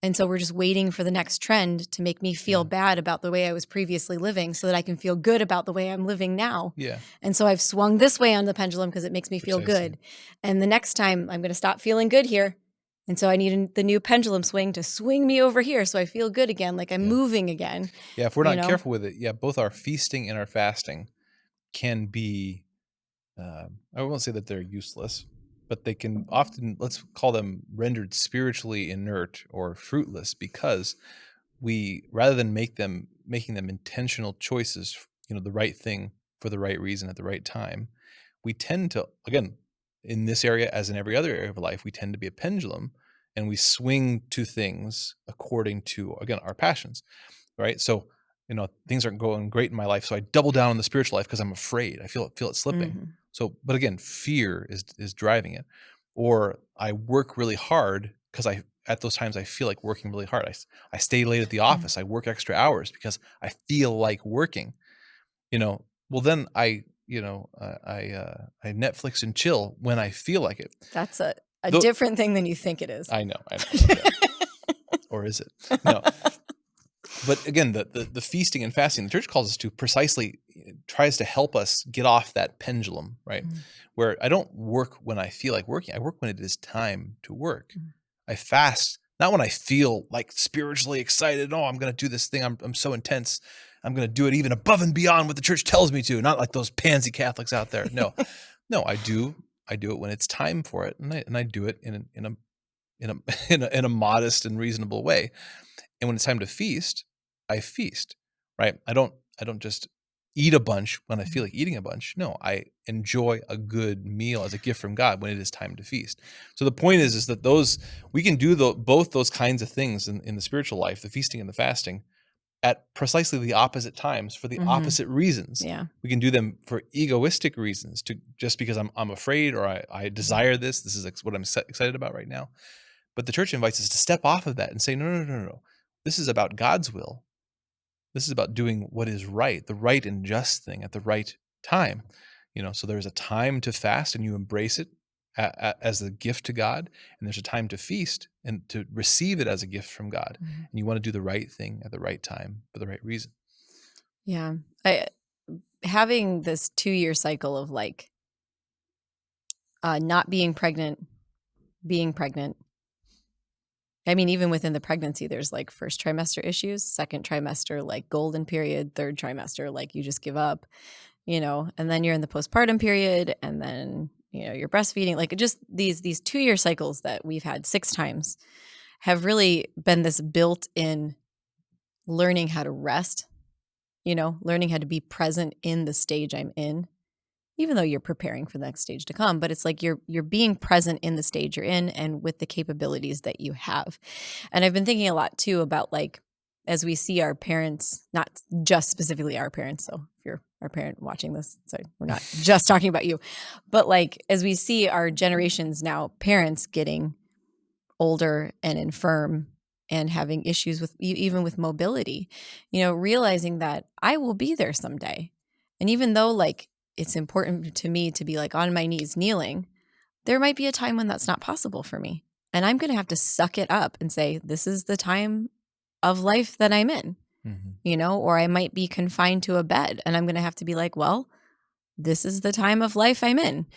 And so we're just waiting for the next trend to make me feel bad about the way I was previously living so that I can feel good about the way I'm living now. Yeah. And so I've swung this way on the pendulum because it makes me feel good. And the next time I'm going to stop feeling good here. And so I need the new pendulum swing to swing me over here so I feel good again, like I'm moving again. Yeah, if we're not careful with it, both our feasting and our fasting can be, I won't say that they're useless, but they can often, let's call them rendered spiritually inert or fruitless, because we, rather than making them intentional choices, the right thing for the right reason at the right time, we tend to, again, in this area as in every other area of life, we tend to be a pendulum, and we swing to things according to, again, our passions, right? So, things aren't going great in my life, so I double down on the spiritual life because I'm afraid. I feel it slipping. Mm-hmm. So, but again, fear is driving it. Or I work really hard because at those times I feel like working really hard. I stay late at the office. I work extra hours because I feel like working. Well, then I Netflix and chill when I feel like it. That's a different thing than you think it is. I know. Yeah. Or is it? No. But again, the feasting and fasting, the church calls us to precisely, tries to help us get off that pendulum, right? Where I don't work when I feel like working. I work when it is time to work. I fast not when I feel like spiritually excited. Oh, I'm going to do this thing. I'm so intense. I'm going to do it even above and beyond what the church tells me to. Not like those pansy Catholics out there. No, I do it when it's time for it, and I do it in a modest and reasonable way. And when it's time to feast, I feast, right? I don't just eat a bunch when I feel like eating a bunch. No, I enjoy a good meal as a gift from God when it is time to feast. So the point is that we can do both those kinds of things in the spiritual life, the feasting and the fasting, at precisely the opposite times for the opposite reasons. Yeah. We can do them for egoistic reasons, just because I'm afraid, or I desire this. This is what I'm excited about right now. But the church invites us to step off of that and say, no. This is about God's will. This is about doing what is right, the right and just thing at the right time. So there's a time to fast and you embrace it as a gift to God. And there's a time to feast and to receive it as a gift from God. And you want to do the right thing at the right time for the right reason. Yeah. Having this 2-year cycle of like not being pregnant, being pregnant. I mean, even within the pregnancy, there's like first trimester issues, second trimester, like golden period, third trimester, like you just give up, and then you're in the postpartum period, and then, you're breastfeeding, like just these 2-year cycles that we've had 6 times have really been this built-in learning how to rest, learning how to be present in the stage I'm in, even though you're preparing for the next stage to come, but it's like you're being present in the stage you're in and with the capabilities that you have. And I've been thinking a lot too about, like, as we see our parents, not just specifically our parents, so if you're our parent watching this, sorry, we're not just talking about you, but like as we see our generations now, parents getting older and infirm and having issues with even with mobility, realizing that I will be there someday. And even though like it's important to me to be like on my knees kneeling, there might be a time when that's not possible for me. And I'm going to have to suck it up and say, this is the time of life that I'm in, or I might be confined to a bed and I'm going to have to be like, well, this is the time of life I'm in.